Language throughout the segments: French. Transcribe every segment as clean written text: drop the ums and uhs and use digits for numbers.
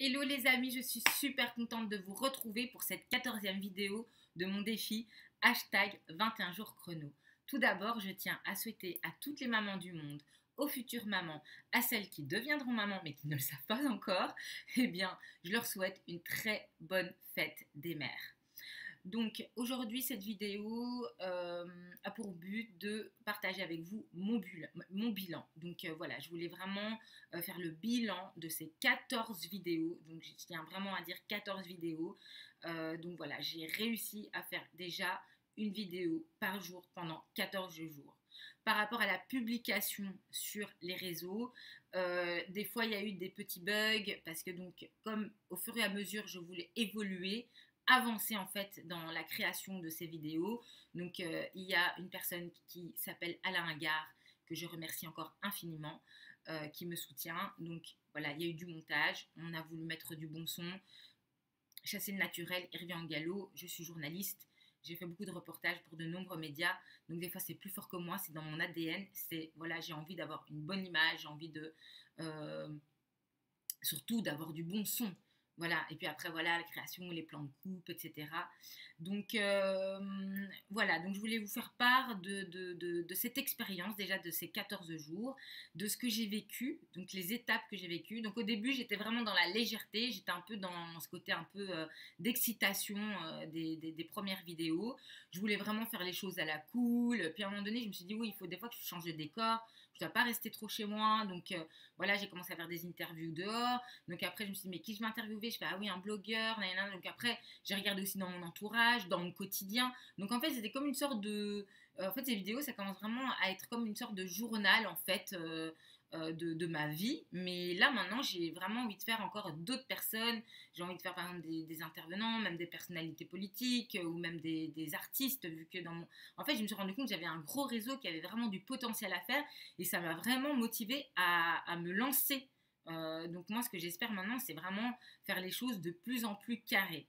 Hello les amis, je suis super contente de vous retrouver pour cette 14e vidéo de mon défi hashtag 21 jours chrono. Tout d'abord, je tiens à souhaiter à toutes les mamans du monde, aux futures mamans, à celles qui deviendront mamans mais qui ne le savent pas encore, eh bien, je leur souhaite une très bonne fête des mères. Donc aujourd'hui, cette vidéo a pour but de partager avec vous mon bilan. Donc voilà, je voulais vraiment faire le bilan de ces 14 vidéos. Donc je tiens vraiment à dire 14 vidéos. Donc voilà, j'ai réussi à faire déjà une vidéo par jour pendant 14 jours. Par rapport à la publication sur les réseaux, des fois il y a eu des petits bugs parce que donc comme au fur et à mesure je voulais évoluer, avancer en fait dans la création de ces vidéos. Donc il y a une personne qui s'appelle Alain Agard, que je remercie encore infiniment, qui me soutient. Donc voilà, il y a eu du montage, on a voulu mettre du bon son, chasser le naturel, il revient en galop. Je suis journaliste, j'ai fait beaucoup de reportages pour de nombreux médias, donc des fois c'est plus fort que moi, c'est dans mon ADN. C'est voilà, j'ai envie d'avoir une bonne image, j'ai envie de surtout d'avoir du bon son. Voilà, et puis après, voilà, la création, les plans de coupe, etc. Donc, voilà, donc je voulais vous faire part de cette expérience, déjà de ces 14 jours, de ce que j'ai vécu, donc les étapes que j'ai vécues. Donc, au début, j'étais vraiment dans la légèreté, j'étais un peu dans ce côté un peu d'excitation des premières vidéos. Je voulais vraiment faire les choses à la cool. Puis, à un moment donné, je me suis dit, oui, il faut des fois que je change de décor, je ne dois pas rester trop chez moi. Donc, voilà, j'ai commencé à faire des interviews dehors. Donc après, je me suis dit, mais qui je vais interviewer? Je fais, ah oui, un blogueur. Nanana. Donc après, j'ai regardé aussi dans mon entourage, dans mon quotidien. Donc en fait, c'était comme une sorte de... en fait, ces vidéos, ça commence vraiment à être comme une sorte de journal, en fait, de ma vie. Mais là, maintenant, j'ai vraiment envie de faire encore d'autres personnes. J'ai envie de faire, par exemple, des intervenants, même des personnalités politiques ou même des artistes, vu que dans mon... En fait, je me suis rendu compte que j'avais un gros réseau qui avait vraiment du potentiel à faire et ça m'a vraiment motivée à me lancer. Donc moi, ce que j'espère maintenant, c'est vraiment faire les choses de plus en plus carrées.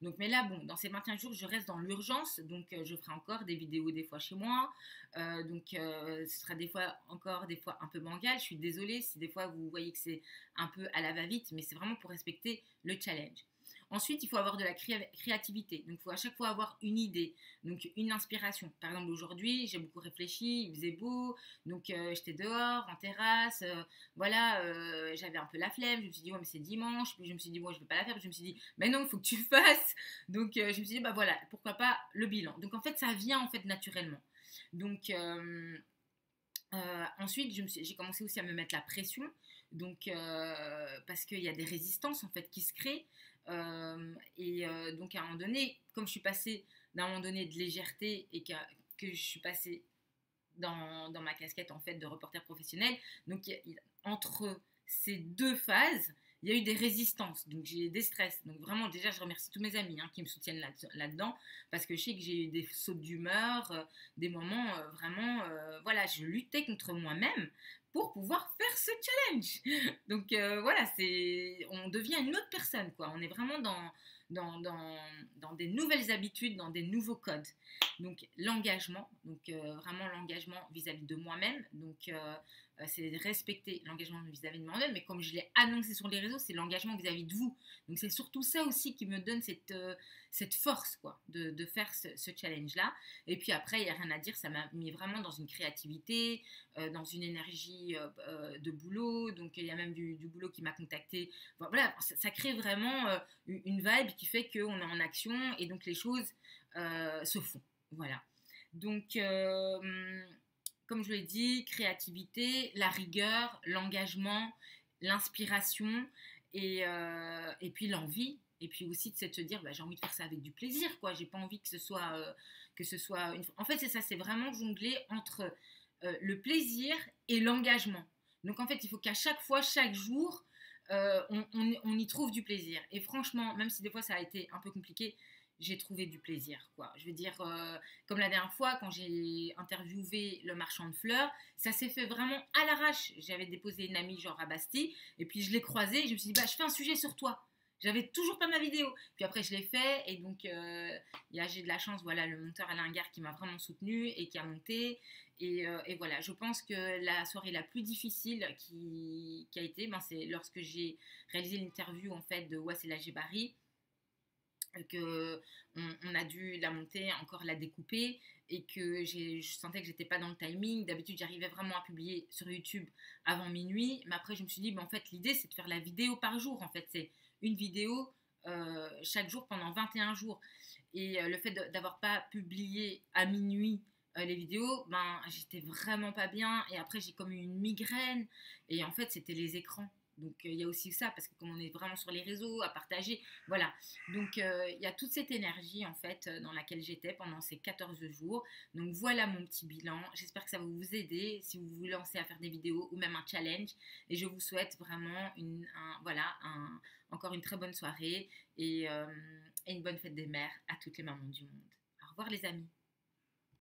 Donc, mais là, bon, dans ces 21 jours, je reste dans l'urgence, donc je ferai encore des vidéos des fois chez moi. Ce sera des fois encore des fois un peu bancal. Je suis désolée si des fois vous voyez que c'est un peu à la va-vite, mais c'est vraiment pour respecter le challenge. Ensuite, il faut avoir de la créativité. Donc, il faut à chaque fois avoir une idée, donc une inspiration. Par exemple, aujourd'hui, j'ai beaucoup réfléchi, il faisait beau, donc j'étais dehors, en terrasse, voilà, j'avais un peu la flemme. Je me suis dit, ouais, mais c'est dimanche. Puis je me suis dit, moi, je ne vais pas la faire. Puis je me suis dit, mais non, il faut que tu fasses. Donc, je me suis dit, bah voilà, pourquoi pas le bilan. Donc, en fait, ça vient en fait naturellement. Donc, ensuite, j'ai commencé aussi à me mettre la pression, donc parce qu'il y a des résistances en fait qui se créent. Donc à un moment donné, comme je suis passée d'un moment donné de légèreté et que je suis passée dans ma casquette en fait de reporter professionnel, donc entre ces deux phases, il y a eu des résistances, donc j'ai des stress. Donc vraiment, déjà, je remercie tous mes amis qui me soutiennent là-dedans, parce que je sais que j'ai eu des sautes d'humeur, des moments vraiment, voilà, je luttais contre moi-même pour pouvoir faire ce challenge. Donc voilà, on devient une autre personne, quoi. On est vraiment dans des nouvelles habitudes, dans des nouveaux codes. Donc l'engagement, donc vraiment l'engagement vis-à-vis de moi-même, donc c'est respecter l'engagement vis-à-vis de moi-même, mais comme je l'ai annoncé sur les réseaux, c'est l'engagement vis-à-vis de vous. Donc c'est surtout ça aussi qui me donne cette force quoi, de faire ce challenge-là. Et puis après, il n'y a rien à dire, ça m'a mis vraiment dans une créativité, dans une énergie de boulot. Donc il y a même du boulot qui m'a contacté. Bon, voilà, ça crée vraiment une vibe qui fait qu'on est en action et donc les choses se font. Voilà. Donc, comme je l'ai dit, créativité, la rigueur, l'engagement, l'inspiration et puis l'envie. Et puis aussi de se dire, bah, j'ai envie de faire ça avec du plaisir, quoi. J'ai pas envie que ce soit une... En fait, c'est ça, c'est vraiment jongler entre le plaisir et l'engagement. Donc, en fait, il faut qu'à chaque fois, chaque jour, on y trouve du plaisir. Et franchement, même si des fois ça a été un peu compliqué, j'ai trouvé du plaisir, quoi. Je veux dire, comme la dernière fois, quand j'ai interviewé le marchand de fleurs, ça s'est fait vraiment à l'arrache. J'avais déposé une amie, genre à Bastille, et puis je l'ai croisée, et je me suis dit, bah, je fais un sujet sur toi. J'avais toujours pas ma vidéo. Puis après, je l'ai fait. Et donc, j'ai de la chance. Voilà, le monteur Alain Gare qui m'a vraiment soutenue et qui a monté. Et voilà, je pense que la soirée la plus difficile qui a été, ben, c'est lorsque j'ai réalisé l'interview en fait de Wassila Gebari, que on a dû la monter, encore la découper, et que je sentais que j'étais pas dans le timing. D'habitude, j'arrivais vraiment à publier sur YouTube avant minuit, mais après, je me suis dit, ben, en fait, l'idée, c'est de faire la vidéo par jour. En fait, c'est une vidéo chaque jour pendant 21 jours. Et le fait d'avoir pas publié à minuit les vidéos, ben, j'étais vraiment pas bien. Et après, j'ai comme eu une migraine. Et en fait, c'était les écrans. Donc, il y a aussi ça, parce que comme on est vraiment sur les réseaux, à partager, voilà. Donc, il y a toute cette énergie, en fait, dans laquelle j'étais pendant ces 14 jours. Donc, voilà mon petit bilan. J'espère que ça va vous aider si vous vous lancez à faire des vidéos ou même un challenge. Et je vous souhaite vraiment encore une très bonne soirée et une bonne fête des mères à toutes les mamans du monde. Au revoir, les amis.